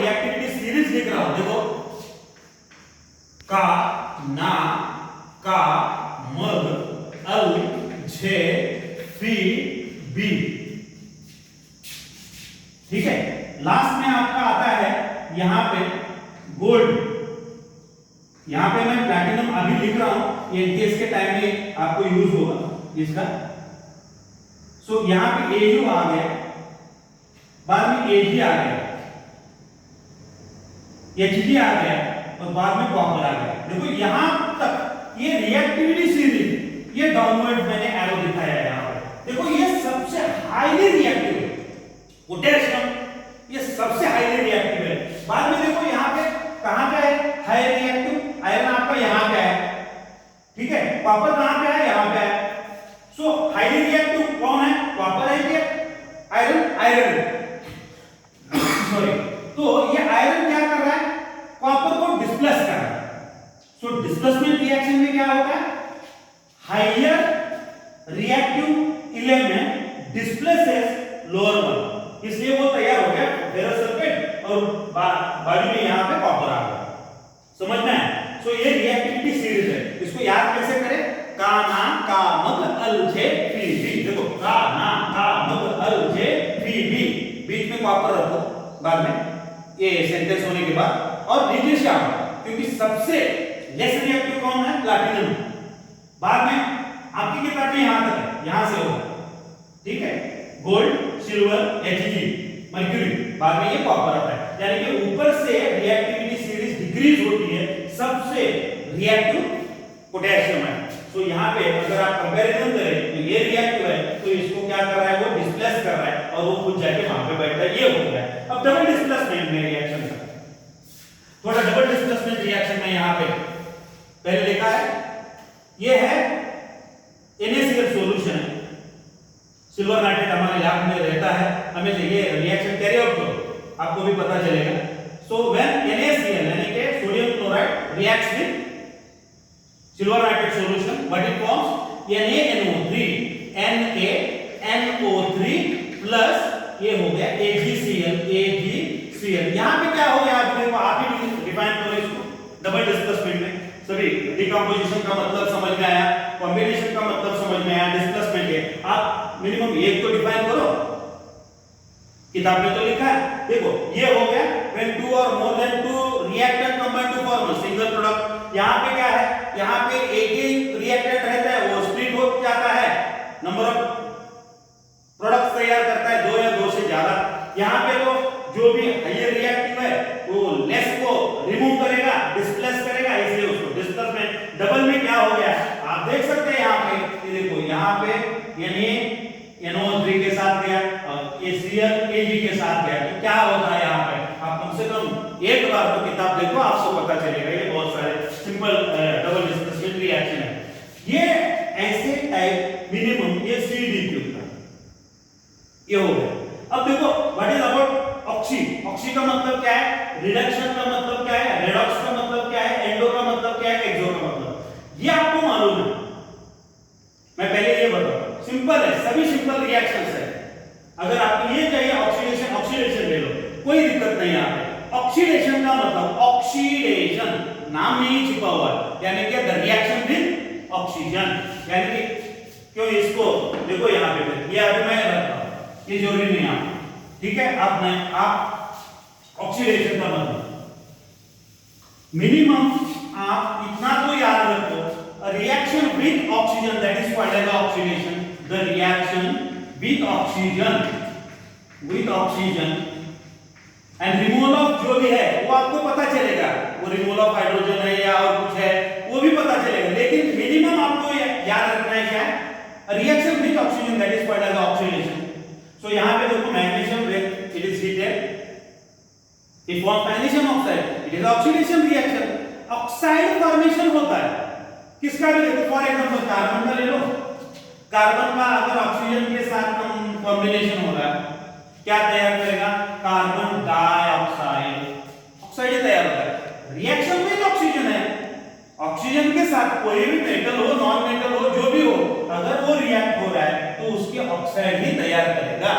Reactivity series लिख रहा हूं, देखो का, ना, का, मग, अल, झे, फी, बी। ठीक है, लास्ट में आपका आता है यहां पे गोल्ड। यहां पे मैं प्लैटिनम अभी लिख रहा हूं, ये एनटीएस के टाइम में आपको यूज होगा इसका। सो यहां पे एयू आ गया, बाद में एजी आ गया, एचजी आ गया और बाद में कॉपर आ गया। देखो यहां तक ये रिएक्टिविटी सीरीज, ये डाउनवर्ड मैंने एरो दिखाया है यहां पे। देखो ये सबसे हाईली रिएक्टिव है, पोटेशियम ये सबसे हाईली रिएक्टिव है। बाद में देखो यहां पे कहां पे है हाई रिएक्टिव, आयरन आपका यहां पे है, ठीक है, कॉपर कहां पे है, यहां पे है। सो हाईली रिएक्टिव कौन है, कॉपर है कि आयरन, आयरन सॉरी। तो ये आयरन क्या कर रहा है, कॉपर को डिस्प्लेस कर रहा है। सो डिस्प्लेसमेंट रिएक्शन में क्या होता है, higher reactive element displaces lower one, इसलिए वो तैयार हो गया फेरस सल्फेट और बाजू में यहां पे कॉपर आ गया। समझना है। सो ये रिएक्टिविटी सीरीज है, इसको याद कैसे करें, का, ना, का, मग, अल, झे, फी, बी। देखो का, ना, का, मग, अल, झे, फी, बी, बीच में कॉपर रखो बाद में ये सेंटेंस होने के बाद, और नीचे श्याम, क्योंकि सबसे लेस रिएक्टिव कौन है, प्लैटिनम। बाद में आपकी किताब में यहां तक है, यहां से होगा, ठीक है, गोल्ड, सिल्वर, एचजी, मर्क्यूरी, बाद में ये कॉपर आता है। यानी कि ऊपर से रिएक्टिविटी सीरीज डिक्रीज होती है, सबसे रिएक्टिव पोटेशियम है। सो यहां पे अगर आप कंपैरिजन करें तो ये रिएक्टिव है, तो इसको क्या कर रहा है, वो डिस्प्लेस कर रहा है और वो खुद जाके वहां पे बैठता है, ये हो गया। अब डबल डिस्प्लेसमेंट में रिएक्शन का थोड़ा डबल डिस्प्लेसमेंट रिएक्शन में यहां पे पहले लिखा है, ये है NaCl सॉल्यूशन है, सिल्वर नाइट्रेट हमारे लैब में रहता है, हमें ये रिएक्शन कैरी आउट करो, आपको भी पता चलेगा। सो व्हेन NaCl यानी कि sodium chloride reacts with silver nitrate solution, what it forms NaNO3 plus ये हो गया AgCl। यहां पे क्या हो गया, आप ही डिफाइन करो इसको डबल डिस्प्लेसमेंट में। सभी डिकम्पोजिशन का मतलब समझ में आया, कॉम्बिनेशन का मतलब समझ में आया, डिस्प्लेसमेंट है, आप मिनिमम एक तो डिफाइन करो, किताब में तो लिखा है। देखो ये हो गया when two or more than two reactant combine to form a single product। यहां पे क्या है, यहां पे एक ही रिएक्टेंट रहता है, वो स्प्लिट हो जाता है, नंबर ऑफ प्रोडक्ट्स तैयार करता है, दो या दो से ज्यादा। यहां पे तो जो भी हायर रिएक्टिव है वो लेस को रिमूव करेगा, डिस्प्लेस करेगा, इसलिए उसको डिस्प्लेसमेंट। डबल में क्या हो गया, आप देख सकते हैं यहां पे, देखो यहां पे यानी NO3 के साथ गया और ACl Ag के साथ गया, तो क्या होता है यहां पे, आप कम से कम एक बार तो किताब देखो, आपको पता चलेगा। ये बहुत सारे सिंपल डबल डिस्प्लेसमेंट रिएक्शन है, ये ऐसे टाइप मिनिमम ये CDQ का ये हो गया। अब देखो what is about oxy, oxy का मतलब क्या है, रिडक्शन का मतलब क्या है, रेडॉक्स का मतलब क्या है, एंडो का मतलब क्या है, एक्सो का मतलब, ये आपको मालूम है। मैं पहले ये बताऊं, सिंपल है, सभी सिंपल रिएक्शंस है। अगर आपको ये चाहिए ऑक्सीडेशन, ऑक्सीडेशन ले लो, कोई दिक्कत नहीं है। ऑक्सीडेशन का मतलब ऑक्सीडेशन नाम में ही छिपा हुआ है, यानी कि द रिएक्शन विद ऑक्सीजन, यानी कि क्यों इसको देखो यहां पे, ये अभी मैं रखता हूं, ये जरूरी नहीं है, ठीक है। अब मैं आप ऑक्सीडेशन का मतलब मिनिमम आप इतना तो याद रखो, a reaction with oxygen, that is called as oxidation, the reaction with oxygen and removal of जो भी है वो आपको पता चलेगा, वो रिमूवल ऑफ हाइड्रोजन है या और कुछ है वो भी पता चलेगा, लेकिन मिनिमम आपको याद रखना है क्या है, reaction with oxygen, that is called as oxidation. So यहां पे देखो magnesium when it is heated it forms magnesium oxide, it is oxidation reaction, oxide formation होता है किसका भी, देखो फॉर एग्जांपल कार्बन का ले लो, कार्बन का अगर ऑक्सीजन के साथ कॉम्बिनेशन हो रहा है क्या तैयार करेगा, कार्बन डाइऑक्साइड, ऑक्साइड तैयार होता है। रिएक्शन में ऑक्सीजन है, ऑक्सीजन के साथ कोई भी मेटल हो, नॉन मेटल हो, जो भी हो, अगर वो रिएक्ट हो रहा है तो उसके ऑक्साइड ही तैयार करेगा,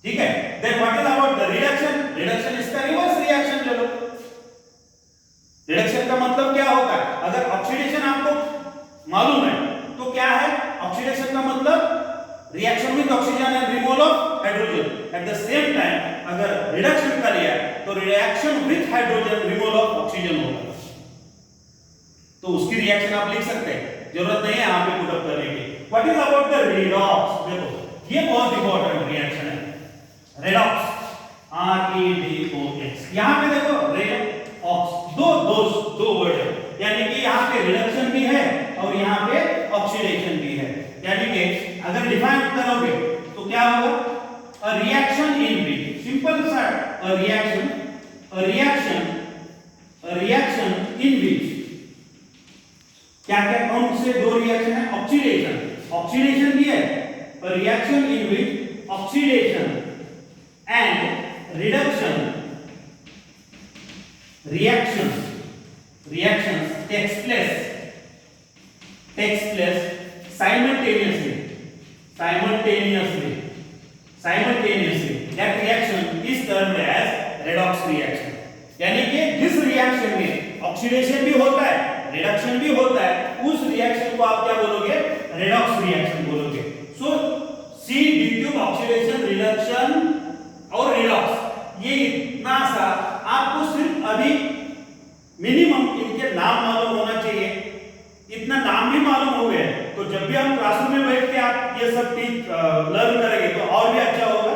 ठीक है। Then what is about the reduction, reduction इसका reaction with oxygen and removal of hydrogen. At the same time अगर रिडक्शन का लिया तो reaction with hydrogen removal of oxygen होगा, तो उसकी रिएक्शन आप लिख सकते हैं, जरूरत नहीं है यहाँ पे पुट अप करने की। What is about the redox? देखो ये बहुत इंपॉर्टेंट रिएक्शन है, रेडॉक्स, REDOX। यहाँ पे देखो रेडॉक्स, दो वर्ड है, यानी कि यहाँ पे रिडक्शन भी है और यहाँ पे ऑक्सीडेशन भी है। यानी कि अगर डिफाइन करोगे तो क्या होगा? अ रिएक्शन इन विच, सिंपल सा, अ रिएक्शन इन विच क्या क्या, कौन से दो रिएक्शन है? ऑक्सीडेशन भी है, अ reaction in which oxidation and reactions takes place simultaneously. That reaction is termed as redox reaction. यानी कि जिस रिएक्शन में ऑक्सीडेशन भी होता है, रिडक्शन भी होता है, उस रिएक्शन को आप क्या बोलोगे? रेडॉक्स रिएक्शन बोलोगे। सो C/D³ ऑक्सीडेशन, रिडक्शन और रिडॉक्स, ये इतना सा आपको सिर्फ अभी मिनिमम इनके नाम मालूम होना चाहिए। इतना नाम भी मालूम हो गए तो जब भी हम क्लासरूम में बैठ के आप ये सब चीज लर्न करेंगे तो और भी अच्छा होगा।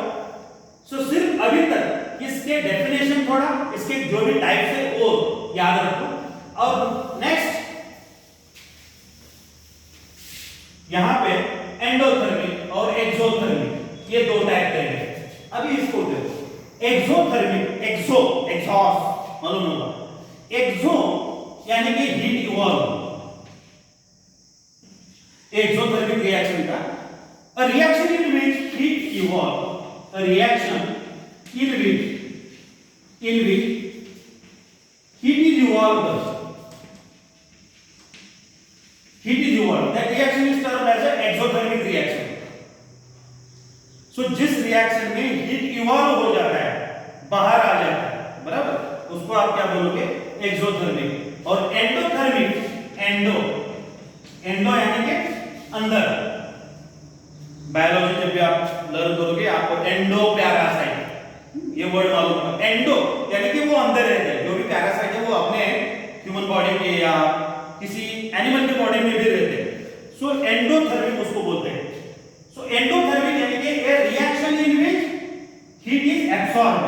सो सिर्फ अभी तक इसके डेफिनेशन थोड़ा, इसके जो भी टाइप्स है वो याद रखो। और नेक्स्ट यहां पे एंडोथर्मिक और एक्सोथर्मिक, ये दो टाइप हैं। अभी इसको देखो, एक्सोथर्मिक, एग्जॉस्ट मालूम होगा, एक्सो यानी कि हीट इवॉल्व, एक्सोथर्मिक रिएक्शन का, a reaction in which heat evolve, a reaction in which heat is evolved, that reaction is termed as an exothermic reaction. So जिस रिएक्शन में हीट इवॉल्व हो जाता है, बाहर आ जाता है, बराबर, उसको आप क्या बोलोगे? एक्सोथर्मिक। और एंडोथर्मिक, एंडो यानी कि अंदर, बायोलॉजी जब भी आप लर्न करोगे आपको एंडो पैरासाइट ये वर्ड मालूम होगा। एंडो यानी कि वो अंदर रहते हैं, जो भी पैरासाइट है वो अपने ह्यूमन बॉडी में या किसी एनिमल के बॉडी में भी रहते हैं। सो एंडोथर्मिक उसको बोलते हैं। सो एंडोथर्मिक यानी कि ए reaction in which heat is absorbed,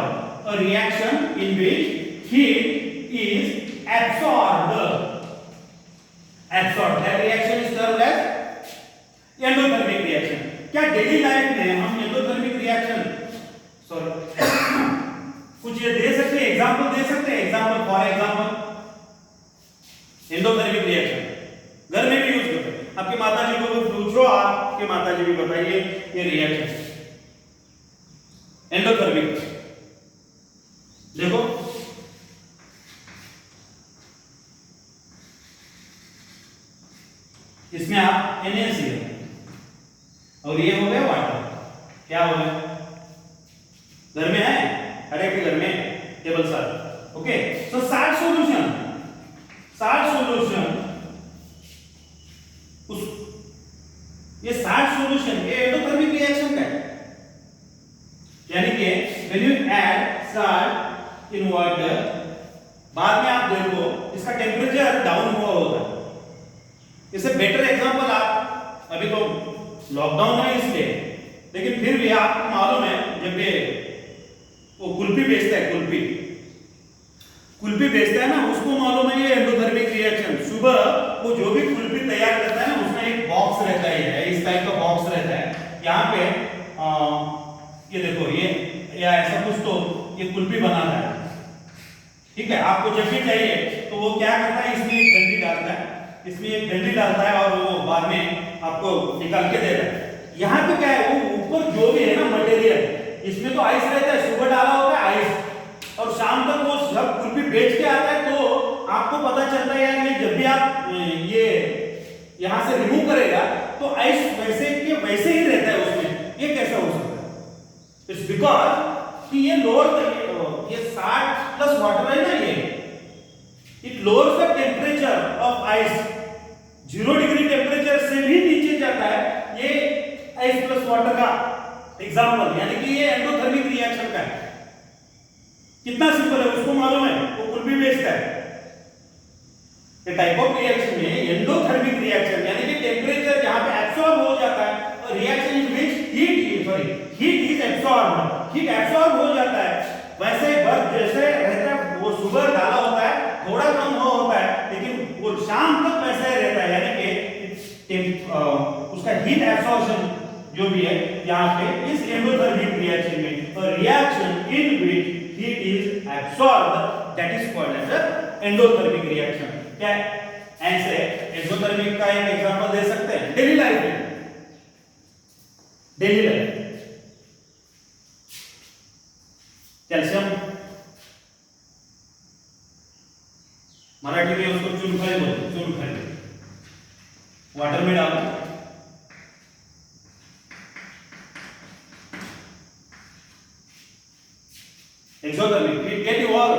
a reaction in which heat is absorbed, that reaction is termed as endothermic reaction. क्या डेली लाइफ में हम एंडोथर्मिक रिएक्शन कुछ ये दे सकते हैं, एग्जांपल दे सकते हैं? Example, for example endothermic reaction घर में भी यूज करते हैं। आपकी माताजी को पूछो, आपके माताजी भी बताइए ये रिएक्शन एंडोथर्मिक। देखो इसमें आप NaCl और ये हो गया वाटर, क्या हो गया? घर में है, हर एक के घर में टेबल साल्ट। ओके, सो साल्ट सॉल्यूशन उस ये साल्ट सॉल्यूशन ये एंडोथर्मिक रिएक्शन का है। यानी कि when you add salt in water, बाद में आप देखो इसका टेंपरेचर डाउन हुआ होगा। इससे बेटर एग्जांपल आप, अभी तो लॉकडाउन है इसलिए, लेकिन फिर भी आपको मालूम है जब ये वो कुल्फी बेचता है, कुल्फी बेचता है ना, उसको मालूम है ये एंडोथर्मिक रिएक्शन। सुबह वो जो भी कुल्फी तैयार करता है ना, उसमें एक बॉक्स रहता है, इस टाइप का बॉक्स रहता है। यहाँ पे ये देखो, ये या ऐसा कुछ तो ये कुल्फी बनाता है, ठीक है। आपको जब भी चाहिए तो वो क्या करता है, इसमें एक डंडी डालता है, और वो बाद में आपको निकाल के देता है। यहाँ पे क्या है, वो ऊपर जो भी है ना मटेरियल, इसमें तो आइस रहता है, सुबह डाला होता है आइस, और शाम तक वो सब कुल्फी बेच के आता है। तो आपको पता चलता है यार, ये जब भी आप ये यहाँ से रिमूव करेगा तो आइस वैसे के वैसे ही रहता है उसमें। ये कैसा हो सकता है? इट्स बिकॉज कि ये लोअर, ये 60 प्लस वाटर है ना, ये it lowers the temperature of ice, 0 degree temperature से भी नीचे जाता है। ये एस प्लस वाटर का एग्जांपल, यानी कि ये एंडोथर्मिक रिएक्शन का है। कितना सिंपल है, उसको मालूम है, वो कुल भी बेचता है। ये टाइप ऑफ रिएक्शन में एंडोथर्मिक रिएक्शन यानी कि टेंपरेचर जहां पे एब्सॉर्ब हो जाता है और reaction in which heat is absorbed, heat absorb हो जाता है। वैसे बर्फ जैसे रहता है, वो सुबह डाला होता है, थोड़ा कम हो होता है, लेकिन वो शाम तक वैसे रहता है, यानी कि उसका हीट एब्सॉर्प्शन जो भी है यहाँ पे इस एंडोथर्मिक रिएक्शन में, और reaction in which heat is absorbed that is called as endothermic reaction. क्या ऐसे एंडोथर्मिक का एक एग्जांपल दे सकते हैं डेली लाइफ में। डेली लाइफ कैल्शियम, मराठी में उसको चुनखडी बोलते हैं, चुनखडी वाटर में डालो, एक्सोथर्मिक इट गेट इवॉल्व,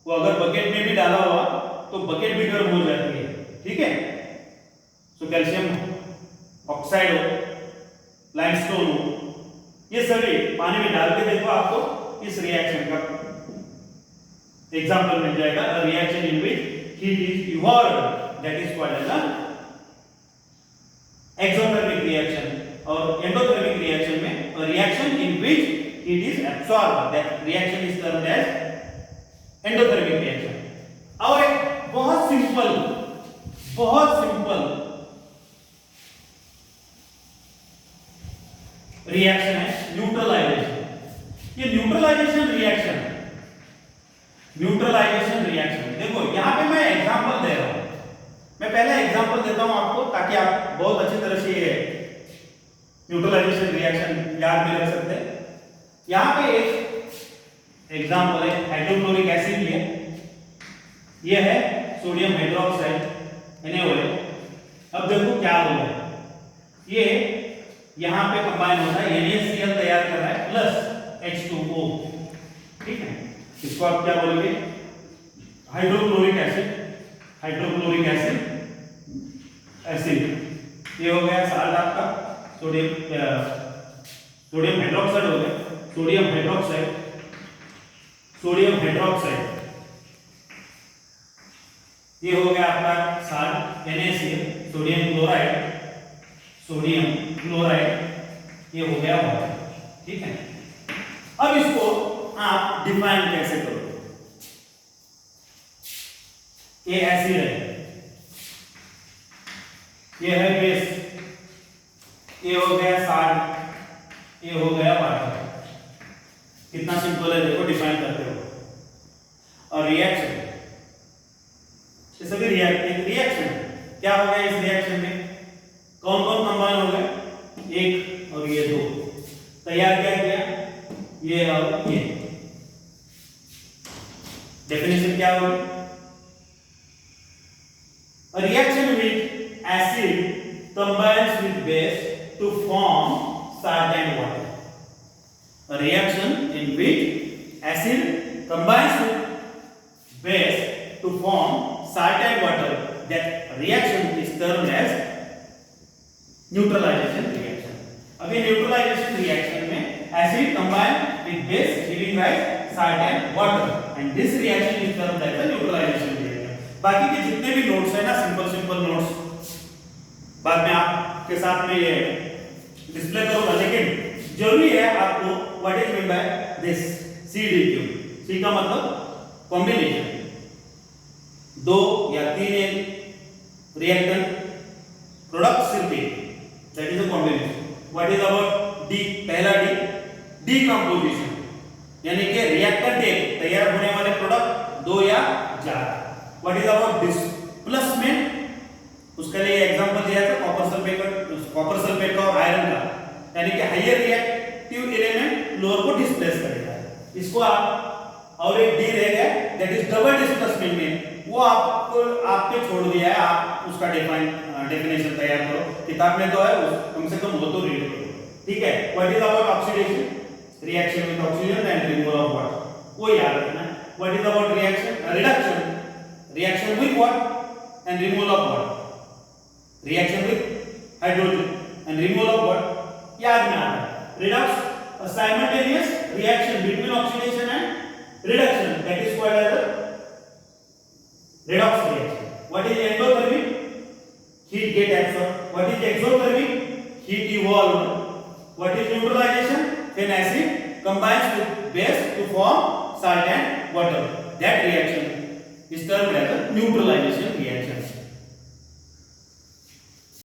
वो अगर बकेट में भी डाला हुआ तो बकेट भी गर्म हो जाती है, ठीक है। सो कैल्शियम ऑक्साइड हो, लाइमस्टोन हो, ये सभी पानी में डाल के देखो, आपको इस रिएक्शन का एग्जांपल मिल जाएगा। A reaction in which heat is evolved that is called as exothermic reaction. और एंडोथर्मिक रिएक्शन में a reaction in which heat is absorbed that reaction is termed as endothermic reaction. और एक बहुत simple reaction है neutralization. ये neutralization reaction देखो, यहां पे मैं एग्जांपल दे रहा हूं। मैं पहले एग्जांपल देता हूं आपको, ताकि आप बहुत अच्छी तरह से ये न्यूट्रलाइजेशन रिएक्शन याद में रख सकते हैं। यहां पे एक एग्जांपल है हाइड्रोक्लोरिक एसिड लिया, ये है सोडियम हाइड्रोक्साइड NaOH। अब देखो क्या हो रहा है, ये यहां पे कंबाइन होता है, NaCl तैयार कर रहा है प्लस H2O, ठीक है। इसको आप क्या बोलोगे, हाइड्रोक्लोरिक एसिड। ये हो गया साल्ट आपका, सोडियम हाइड्रोक्साइड हो गया, सोडियम हाइड्रोक्साइड ये हो गया आपका साल्ट NaCl, सोडियम क्लोराइड ये हो गया वाटर, ठीक है। अब इसको आप डिफाइन कैसे करोगे, ये एसिड है, ये है बेस, ये हो गया साल्ट, ये हो गया वाटर। कितना सिंपल है देखो, डिफाइन करते हो। और रिएक्शन, ये सभी रिएक्शन क्या हो गया, इस रिएक्शन में कौन कौन कंबाइन हो गए, एक और ये दो तैयार क्या किया, ये और ये। डेफिनेशन क्या होगी, a reaction with acid combines with base to form salt and water. A reaction in which acid combines with base to form salt and water, that reaction is termed as neutralization reaction. अभी neutralization reaction में acid combine with base giving rise salt and water, and this reaction is termed as a neutralization reaction. बाकी के जितने भी notes है ना, simple notes बाद में आपके साथ में ये डिस्प्ले करूंगा, लेकिन जरूरी है आपको what is mean by this CDQ। C का मतलब कॉम्बिनेशन, दो या तीन रिएक्टेंट प्रोडक्ट सिर्फ एक, that is a combination. What is about D, पहला D डीकंपोजिशन, यानी कि रिएक्टेंट एक, तैयार होने वाले प्रोडक्ट दो या ज्यादा। What is about displacement, उसके लिए एग्जांपल दिया था कॉपर सल्फेट का और आयरन का, यानी कि हायर रिएक्टिव एलिमेंट लोअर को डिस्प्लेस करेगा। इसको आप, और एक डी रह गया दैट इज डबल डिस्प्लेसमेंट में, वो आपको आपके छोड़ दिया है, आप उसका डेफिनेशन तैयार करो, किताब में तो है, कम से कम वो तो रीड करो, ठीक है। What is about oxidation, reaction with oxygen and removal of water, वो याद रखना। What is about reduction, reaction with what and removal of what, reaction with hydrogen and removal of what? याद में आता है redox, a simultaneous reaction between oxidation and reduction, that is called as a redox reaction. What is endothermic? Heat get absorbed. What is exothermic? Heat evolved. What is neutralization? When acid combines with base to form salt and water. That reaction is termed as a neutralization reaction.